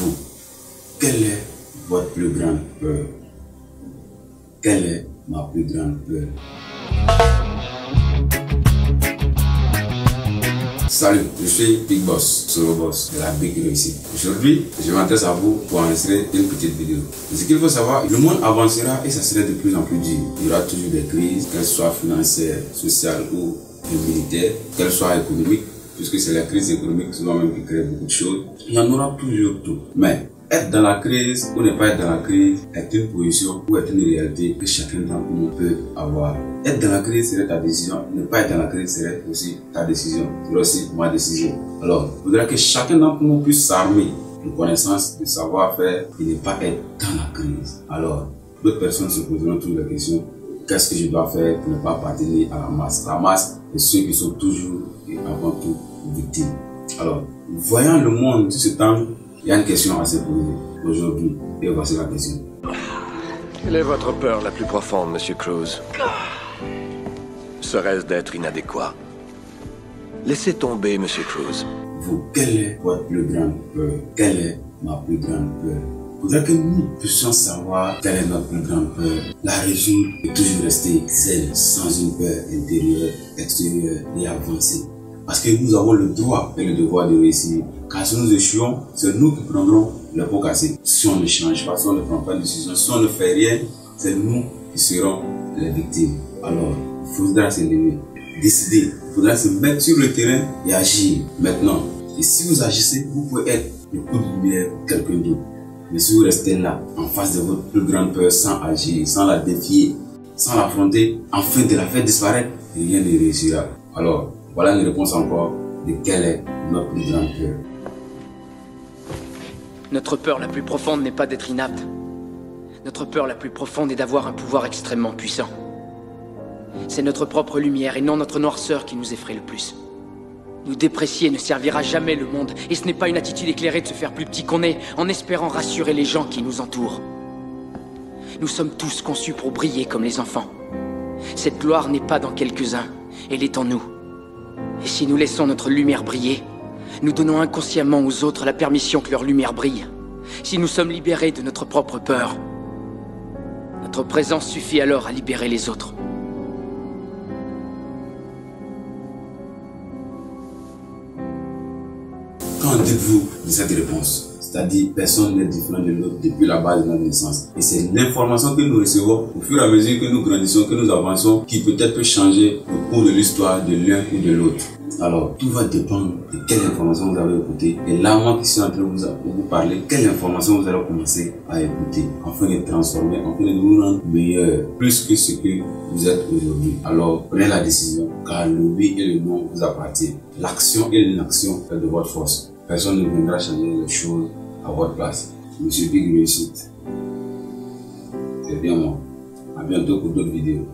Vous, quelle est votre plus grande peur? Quelle est ma plus grande peur? Salut, je suis Big Boss, Solo Boss de la Big Réussite. Aujourd'hui, je m'adresse à vous pour enregistrer une petite vidéo. Ce qu'il faut savoir, le monde avancera et ça serait de plus en plus dur. Il y aura toujours des crises, qu'elles soient financières, sociales ou militaires, qu'elles soient économiques, puisque c'est la crise économique souvent même qui crée beaucoup de choses. Il y en aura toujours tout. Mais être dans la crise ou ne pas être dans la crise est une position ou est une réalité que chacun d'entre nous peut avoir. Être dans la crise serait ta décision, ne pas être dans la crise serait aussi ta décision, serait aussi ma décision. Alors, il faudra que chacun d'entre nous puisse s'armer de connaissances, de savoir-faire et ne pas être dans la crise. Alors, d'autres personnes se poseront toutes les questions. Qu'est-ce que je dois faire pour ne pas appartenir à la masse? La masse est ceux qui sont toujours et avant tout victimes. Alors, voyant le monde tout ce temps, il y a une question à se poser aujourd'hui, et voici la question. Quelle est votre peur la plus profonde, Monsieur Cruz? Serait-ce d'être inadéquat? Laissez tomber, Monsieur Cruz. Vous, quelle est votre plus grande peur? Quelle est ma plus grande peur? Il faudrait que nous puissions savoir quelle est notre plus grande peur. La résoudre et toujours rester zen, sans une peur intérieure, extérieure et avancer. Parce que nous avons le droit et le devoir de réussir. Car si nous échouons, c'est nous qui prendrons le pot cassé. Si on ne change pas, si on ne prend pas de décision, si on ne fait rien, c'est nous qui serons les victimes. Alors, il faudra se lever, décider, il faudra se mettre sur le terrain et agir maintenant. Et si vous agissez, vous pouvez être le coup de lumière pour quelqu'un d'autre. Mais si vous restez là, en face de votre plus grande peur, sans agir, sans la défier, sans l'affronter, afin de la faire disparaître, rien ne réussira. Alors, voilà une réponse encore de quelle est notre plus grande peur. Notre peur la plus profonde n'est pas d'être inapte. Notre peur la plus profonde est d'avoir un pouvoir extrêmement puissant. C'est notre propre lumière et non notre noirceur qui nous effraie le plus. Nous déprécier ne servira jamais le monde, et ce n'est pas une attitude éclairée de se faire plus petit qu'on est, en espérant rassurer les gens qui nous entourent. Nous sommes tous conçus pour briller comme les enfants. Cette gloire n'est pas dans quelques-uns, elle est en nous. Et si nous laissons notre lumière briller, nous donnons inconsciemment aux autres la permission que leur lumière brille. Si nous sommes libérés de notre propre peur, notre présence suffit alors à libérer les autres. Qu'en dites-vous de cette réponse? C'est-à-dire, personne n'est différent de l'autre depuis la base de notre naissance. Et c'est l'information que nous recevons au fur et à mesure que nous grandissons, que nous avançons, qui peut-être peut changer le cours de l'histoire de l'un ou de l'autre. Alors, tout va dépendre de quelle information vous avez écoutée. Et là, moi qui suis en train de vous parler, quelle information vous allez commencer à écouter, afin de transformer, afin de vous rendre meilleur, plus que ce que vous êtes aujourd'hui. Alors, prenez la décision, car le oui et le non vous appartiennent. L'action et l'inaction est de votre force. Personne ne viendra changer les choses à votre place. Monsieur Big Réussite. C'est bien moi. À bientôt pour d'autres vidéos.